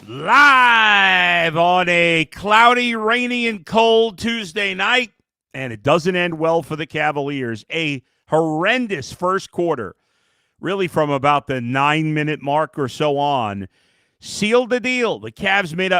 Live on a cloudy, rainy, and cold Tuesday night, and it doesn't end well for the Cavaliers. A horrendous first quarter, really from about the 9-minute mark or so on, sealed the deal. The Cavs made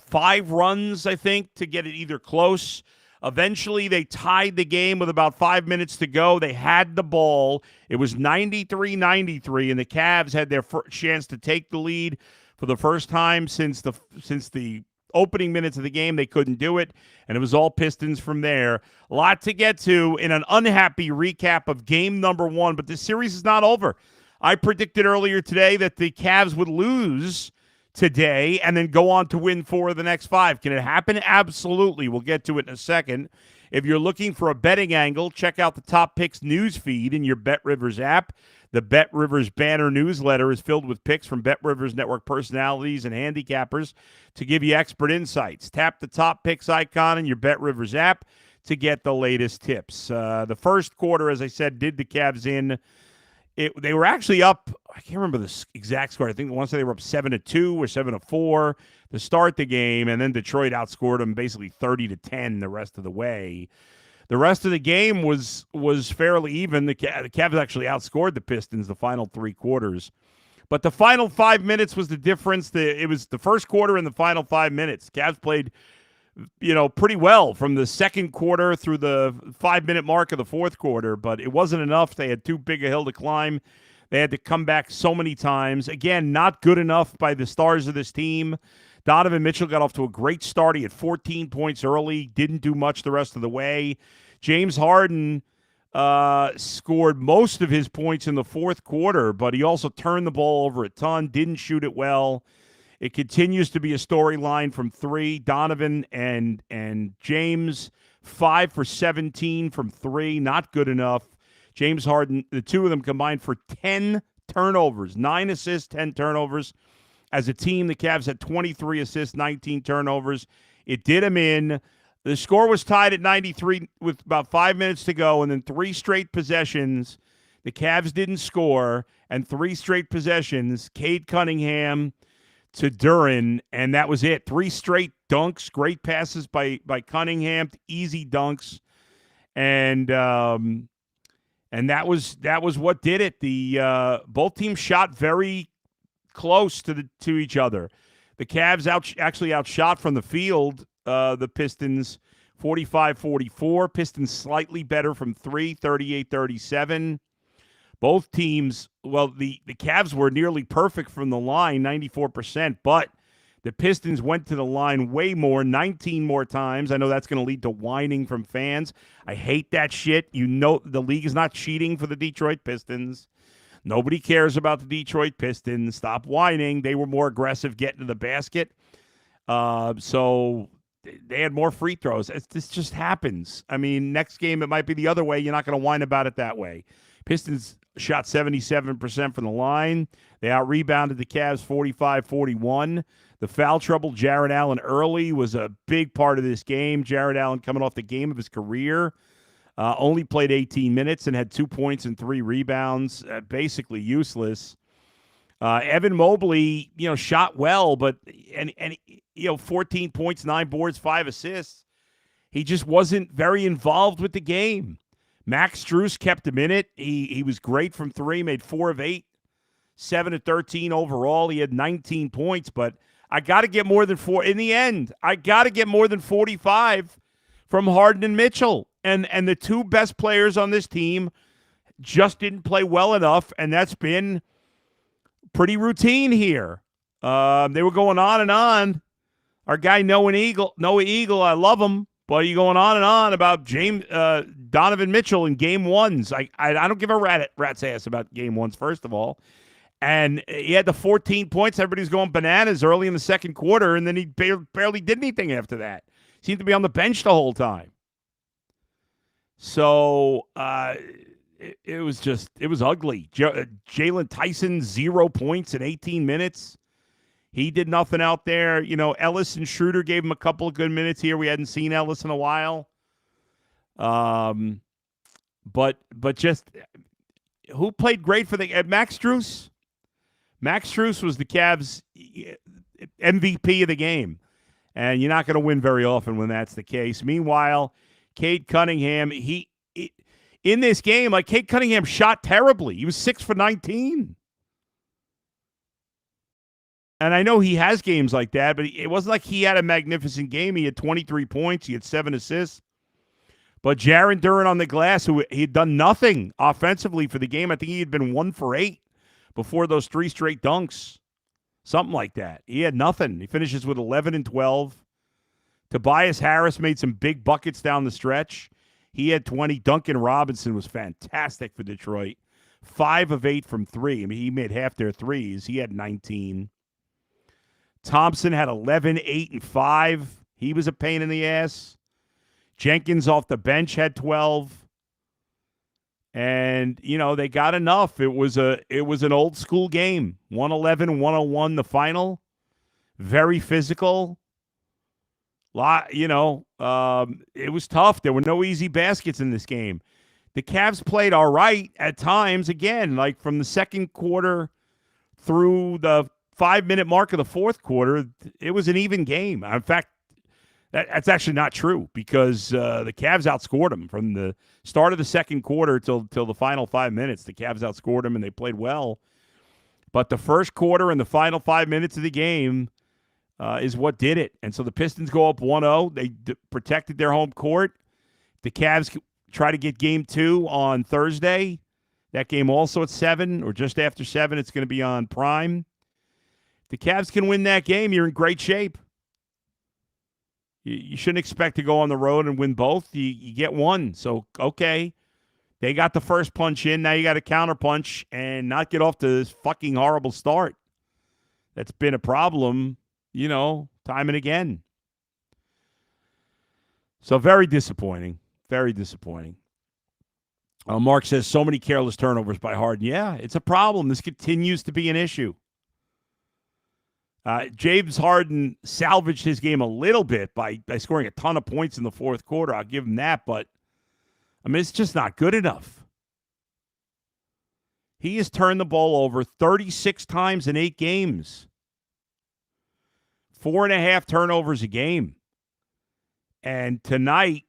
5 runs, I think, to get it either close. Eventually, they tied the game with about 5 minutes to go. They had the ball. It was 93-93, and the Cavs had their chance to take the lead for the first time since the opening minutes of the game. They couldn't do it, and it was all Pistons from there. A lot to get to in an unhappy recap of game number 1, but this series is not over. I predicted earlier today that the Cavs would lose today and then go on to win 4 of the next 5. Can it happen? Absolutely. We'll get to it in a second. If you're looking for a betting angle, check out the Top Picks news feed in your BetRivers app. The BetRivers banner newsletter is filled with picks from BetRivers network personalities and handicappers to give you expert insights. Tap the Top Picks icon in your BetRivers app to get the latest tips. The first quarter, as I said, did the Cavs in. They were actually up. I can't remember the exact score. I think once they were up 7-2 or 7-4 to start the game, and then Detroit outscored them basically 30-10 the rest of the way. The rest of the game was fairly even. The Cavs actually outscored the Pistons the final 3 quarters, but the final 5 minutes was the difference. It was the first quarter and the final 5 minutes. Cavs played, pretty well from the second quarter through the 5-minute mark of the fourth quarter, but it wasn't enough. They had too big a hill to climb. They had to come back so many times. Again, not good enough by the stars of this team. Donovan Mitchell got off to a great start. He had 14 points early, didn't do much the rest of the way. James Harden scored most of his points in the fourth quarter, but he also turned the ball over a ton, didn't shoot it well. It continues to be a storyline from 3. Donovan and James, 5 for 17 from 3, not good enough. James Harden, the two of them combined for 10 turnovers, 9 assists, 10 turnovers. As a team, the Cavs had 23 assists, 19 turnovers. It did them in. The score was tied at 93 with about 5 minutes to go, and then 3 straight possessions. The Cavs didn't score, and 3 straight possessions. Cade Cunningham to Duren, and that was it. 3 straight dunks, great passes by Cunningham, easy dunks, and that was what did it. The both teams shot very close to each other. The Cavs actually outshot from the field the Pistons 45-44. Pistons slightly better from 3, 38-37. Both teams, well, the Cavs were nearly perfect from the line, 94%, but the Pistons went to the line way more, 19 more times. I know that's going to lead to whining from fans. I hate that shit. The league is not cheating for the Detroit Pistons. Nobody cares about the Detroit Pistons. Stop whining. They were more aggressive getting to the basket. So they had more free throws. This just happens. I mean, next game it might be the other way. You're not going to whine about it that way. Pistons shot 77% from the line. They out-rebounded the Cavs 45-41. The foul trouble, Jarrett Allen early, was a big part of this game. Jarrett Allen coming off the game of his career. Only played 18 minutes and had 2 points and 3 rebounds. Basically useless. Evan Mobley, shot well, but 14 points, 9 boards, 5 assists. He just wasn't very involved with the game. Max Strus kept him in it. He was great from 3, made 4 of 8, 7 of 13 overall. He had 19 points, but I got to get more than 4. In the end, I got to get more than 45 from Harden and Mitchell. And the two best players on this team just didn't play well enough, and that's been pretty routine here. They were going on and on. Our guy Noah Eagle, I love him, but he's going on and on about Donovan Mitchell in game 1s. I don't give a rat's ass about game 1s, first of all. And he had the 14 points. Everybody's going bananas early in the second quarter, and then he barely did anything after that. Seemed to be on the bench the whole time. So it was ugly. Jalen Tyson, 0 points in 18 minutes. He did nothing out there. Ellis and Schroeder gave him a couple of good minutes here. We hadn't seen Ellis in a while. But just who played great for the Max Strus? Max Strus was the Cavs' MVP of the game, and you're not going to win very often when that's the case. Meanwhile, Cade Cunningham, in this game, like Cade Cunningham shot terribly. He was 6 for 19. And I know he has games like that, but it wasn't like he had a magnificent game. He had 23 points. He had 7 assists. But Jaren Duren on the glass, who he had done nothing offensively for the game. I think he had been 1 for 8 before those 3 straight dunks. Something like that. He had nothing. He finishes with 11 and 12. Tobias Harris made some big buckets down the stretch. He had 20. Duncan Robinson was fantastic for Detroit. 5 of 8 from 3. I mean, he made half their threes. He had 19. Thompson had 11, 8, and 5. He was a pain in the ass. Jenkins off the bench had 12. And, they got enough. It was an old school game. 111-101 the final. Very physical. It was tough. There were no easy baskets in this game. The Cavs played all right at times. Again, like from the second quarter through the 5-minute mark of the fourth quarter, it was an even game. In fact, that's actually not true because the Cavs outscored them from the start of the second quarter till the final 5 minutes. The Cavs outscored them, and they played well. But the first quarter and the final 5 minutes of the game is what did it. And so the Pistons go up 1-0. They protected their home court. The Cavs try to get game 2 on Thursday. That game also at 7 or just after 7. It's going to be on Prime. If the Cavs can win that game, you're in great shape. You shouldn't expect to go on the road and win both. You get one. So, okay. They got the first punch in. Now you got to counter punch and not get off to this fucking horrible start. That's been a problem, time and again. So very disappointing. Very disappointing. Mark says so many careless turnovers by Harden. Yeah, it's a problem. This continues to be an issue. James Harden salvaged his game a little bit by scoring a ton of points in the fourth quarter. I'll give him that, but, it's just not good enough. He has turned the ball over 36 times in 8 games. 4.5 turnovers a game. And tonight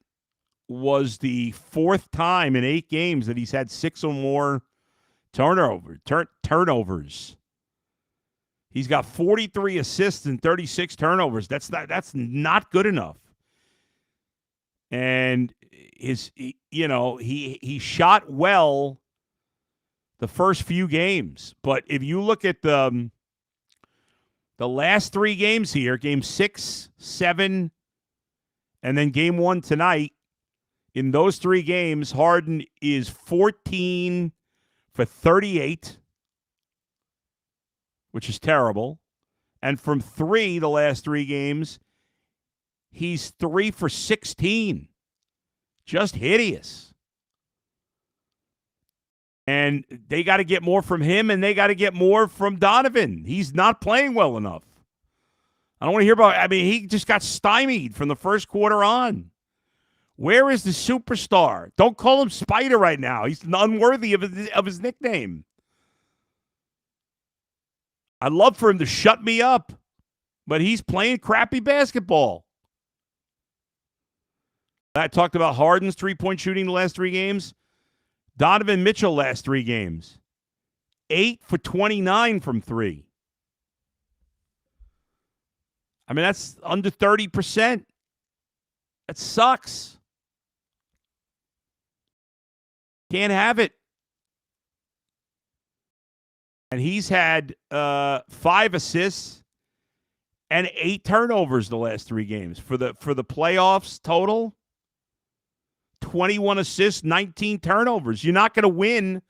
was the 4th time in 8 games that he's had 6 or more turnovers. He's got 43 assists and 36 turnovers. That's not good enough. And he shot well the first few games, but if you look at the last 3 games here, game 6, 7, and then game 1 tonight, in those 3 games, Harden is 14 for 38. Which is terrible. And from 3, the last 3 games, he's 3 for 16. Just hideous. And they got to get more from him, and they got to get more from Donovan. He's not playing well enough. I don't want to hear about he just got stymied from the first quarter on. Where is the superstar? Don't call him Spider right now. He's unworthy of his nickname. I'd love for him to shut me up, but he's playing crappy basketball. I talked about Harden's 3-point shooting the last 3 games. Donovan Mitchell last 3 games. 8 for 29 from 3. That's under 30%. That sucks. Can't have it. And he's had 5 assists and 8 turnovers the last 3 games. For the playoffs total, 21 assists, 19 turnovers. You're not going to win.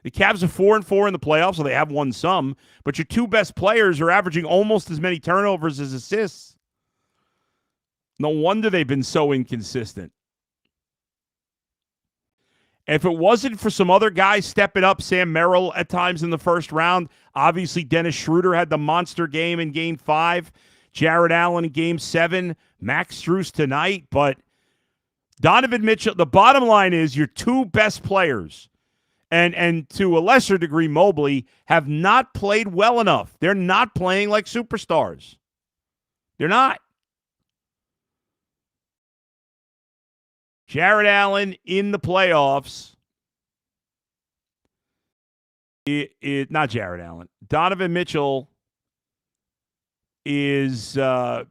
The Cavs are 4-4 in the playoffs, so they have won some. But your 2 best players are averaging almost as many turnovers as assists. No wonder they've been so inconsistent. If it wasn't for some other guys stepping up, Sam Merrill at times in the first round, obviously Dennis Schroeder had the monster game in Game 5, Jared Allen in Game 7, Max Strus tonight, but Donovan Mitchell, the bottom line is your 2 best players and to a lesser degree, Mobley, have not played well enough. They're not playing like superstars. They're not. Jared Allen in the playoffs. Not Jared Allen. Donovan Mitchell is shooting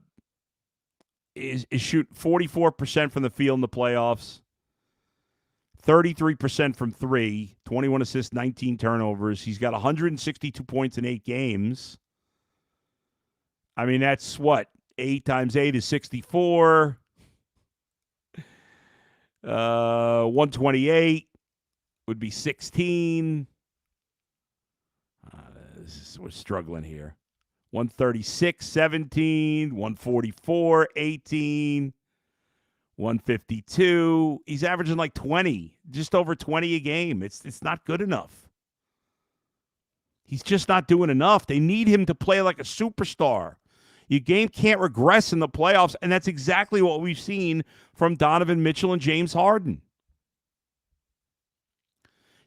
44% from the field in the playoffs. 33% from three, 21 assists, 19 turnovers. He's got 162 points in 8 games. I mean, that's what? 8 times 8 is 64. 128 would be 16. We're struggling here. 136, 17. 144, 18. 152. He's averaging like 20, just over 20 a game. It's not good enough. He's just not doing enough. They need him to play like a superstar. Your game can't regress in the playoffs, and that's exactly what we've seen from Donovan Mitchell and James Harden.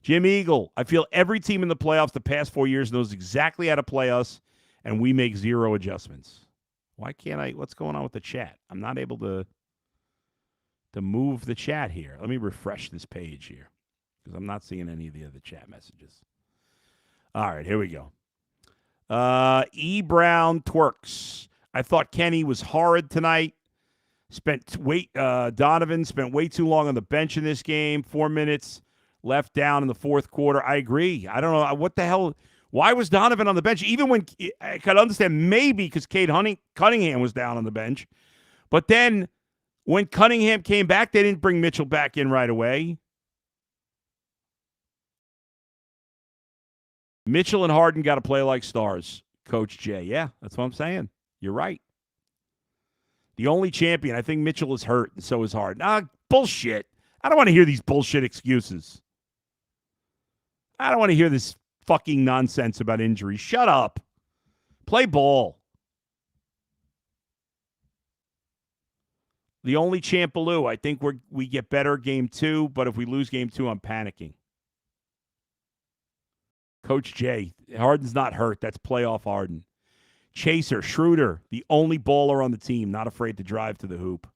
Jim Eagle, I feel every team in the playoffs the past 4 years knows exactly how to play us, and we make zero adjustments. Why can't I? What's going on with the chat? I'm not able to move the chat here. Let me refresh this page here because I'm not seeing any of the other chat messages. All right, here we go. E. Brown twerks. I thought Kenny was horrid tonight. Donovan spent way too long on the bench in this game. 4 minutes left down in the fourth quarter. I agree. I don't know what the hell. Why was Donovan on the bench? Even when I could understand maybe because Cade Cunningham was down on the bench, but then when Cunningham came back, they didn't bring Mitchell back in right away. Mitchell and Harden got to play like stars, Coach Jay. Yeah, that's what I'm saying. You're right. The only champion, I think Mitchell is hurt, and so is Harden. Bullshit. I don't want to hear these bullshit excuses. I don't want to hear this fucking nonsense about injuries. Shut up. Play ball. The only Champaloo. I think we get better game 2, but if we lose game 2, I'm panicking. Coach Jay, Harden's not hurt. That's playoff Harden. Chaser, Schroeder, the only baller on the team, not afraid to drive to the hoop.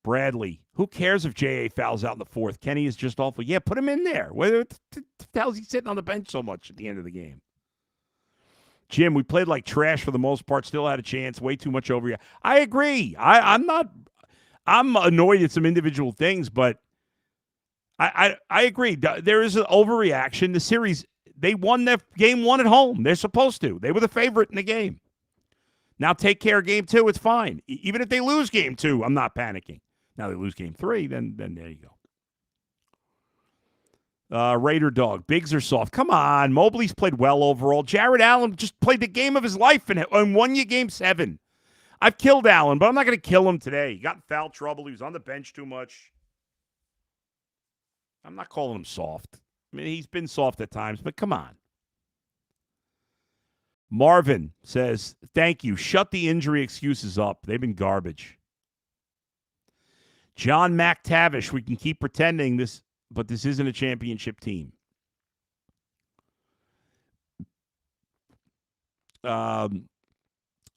Bradley, who cares if J.A. fouls out in the fourth? Kenny is just awful. Yeah, put him in there. What the hell is he sitting on the bench so much at the end of the game? Jim, we played like trash for the most part, still had a chance, way too much over. I agree. I'm annoyed at some individual things, but I agree. There is an overreaction. The series, they won their game 1 at home. They're supposed to. They were the favorite in the game. Now take care of game 2. It's fine. Even if they lose game 2, I'm not panicking. Now they lose game 3, then there you go. Raider Dog. Bigs are soft. Come on. Mobley's played well overall. Jared Allen just played the game of his life and won you game 7. I've killed Allen, but I'm not going to kill him today. He got in foul trouble. He was on the bench too much. I'm not calling him soft. I mean, he's been soft at times, but come on. Marvin says, thank you. Shut the injury excuses up. They've been garbage. John McTavish, we can keep pretending this, but this isn't a championship team.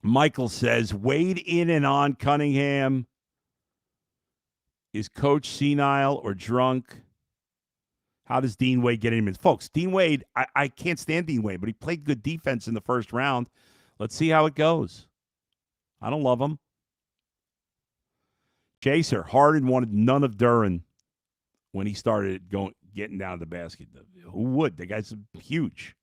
Michael says, Wade in and on Cunningham. Is Coach senile or drunk? How does Dean Wade get him in? Folks, Dean Wade, I can't stand Dean Wade, but he played good defense in the first round. Let's see how it goes. I don't love him. Chaser, Harden wanted none of Duran when he started getting down to the basket. Who would? The guy's huge.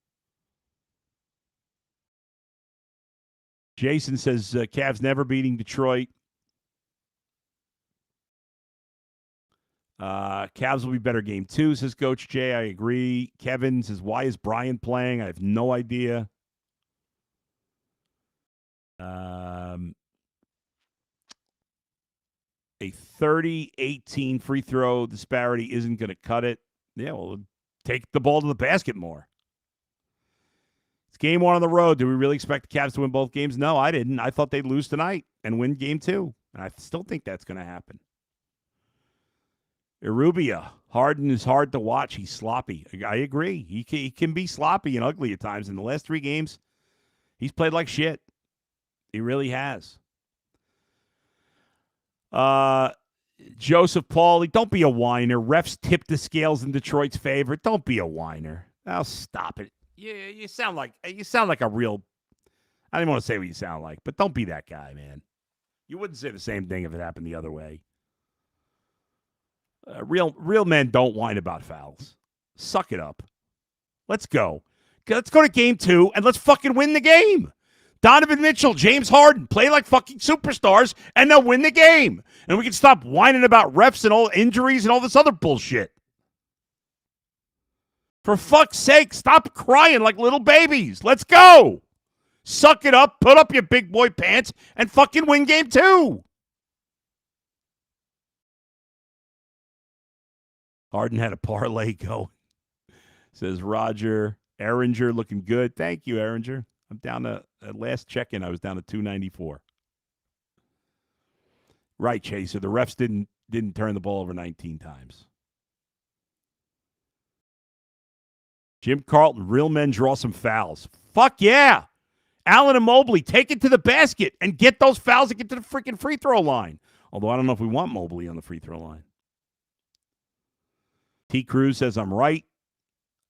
Jason says, Cavs never beating Detroit. Cavs will be better game 2, says Coach Jay. I agree. Kevin says, why is Brian playing? I have no idea. A 30-18 free throw disparity isn't going to cut it. Yeah, well, take the ball to the basket more. It's game 1 on the road. Do we really expect the Cavs to win both games? No, I didn't. I thought they'd lose tonight and win game 2. And I still think that's going to happen. Irubia. Harden is hard to watch. He's sloppy. I agree. He can be sloppy and ugly at times. In the last 3 games, he's played like shit. He really has. Joseph Pauly, don't be a whiner. Refs tipped the scales in Detroit's favor. Don't be a whiner. Now stop it. You sound like a real. I don't even want to say what you sound like, but don't be that guy, man. You wouldn't say the same thing if it happened the other way. Real men don't whine about fouls. Suck it up. Let's go. Let's go to game 2 and let's fucking win the game. Donovan Mitchell, James Harden, play like fucking superstars, and they'll win the game. And we can stop whining about refs and all injuries and all this other bullshit. For fuck's sake, stop crying like little babies. Let's go. Suck it up, put up your big boy pants, and fucking win game 2. Harden had a parlay going. Says Roger. Ehringer looking good. Thank you, Ehringer. I'm down to, at last check-in, I was down to 294. Right, Chaser. The refs didn't turn the ball over 19 times. Jim Carlton, real men draw some fouls. Fuck yeah. Allen and Mobley, take it to the basket and get those fouls and get to the freaking free throw line. Although I don't know if we want Mobley on the free throw line. T. Cruz says I'm right.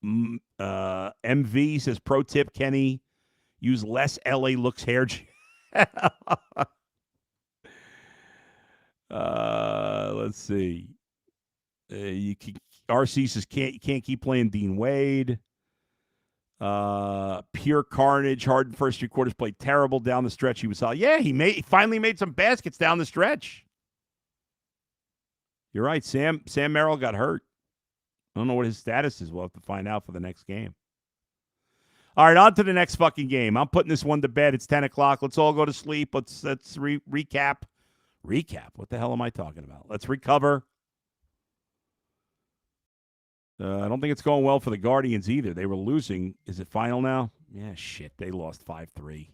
MV says pro tip, Kenny. Use less LA Looks hair gel. Let's see. RC says can't keep playing Dean Wade. Pure carnage. Harden first 3 quarters played terrible down the stretch. He was solid. Yeah, he finally made some baskets down the stretch. You're right. Sam Merrill got hurt. I don't know what his status is. We'll have to find out for the next game. All right, on to the next fucking game. I'm putting this one to bed. It's 10 o'clock. Let's all go to sleep. Let's recap. Recap? What the hell am I talking about? Let's recover. I don't think it's going well for the Guardians either. They were losing. Is it final now? Yeah, shit. They lost 5-3.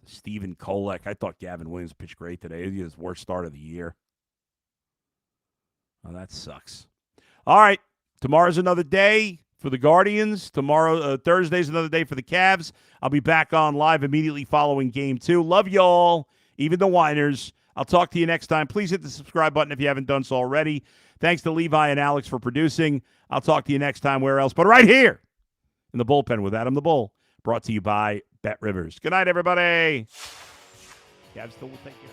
Stephen Kolek. I thought Gavin Williams pitched great today. He had his worst start of the year. Oh, that sucks. All right. Tomorrow's another day for the Guardians. Tomorrow, Thursday's another day for the Cavs. I'll be back on live immediately following game 2. Love y'all, even the whiners. I'll talk to you next time. Please hit the subscribe button if you haven't done so already. Thanks to Levi and Alex for producing. I'll talk to you next time. Where else? But right here in the bullpen with Adam the Bull. Brought to you by Bet Rivers. Good night, everybody. Cavs still will take care.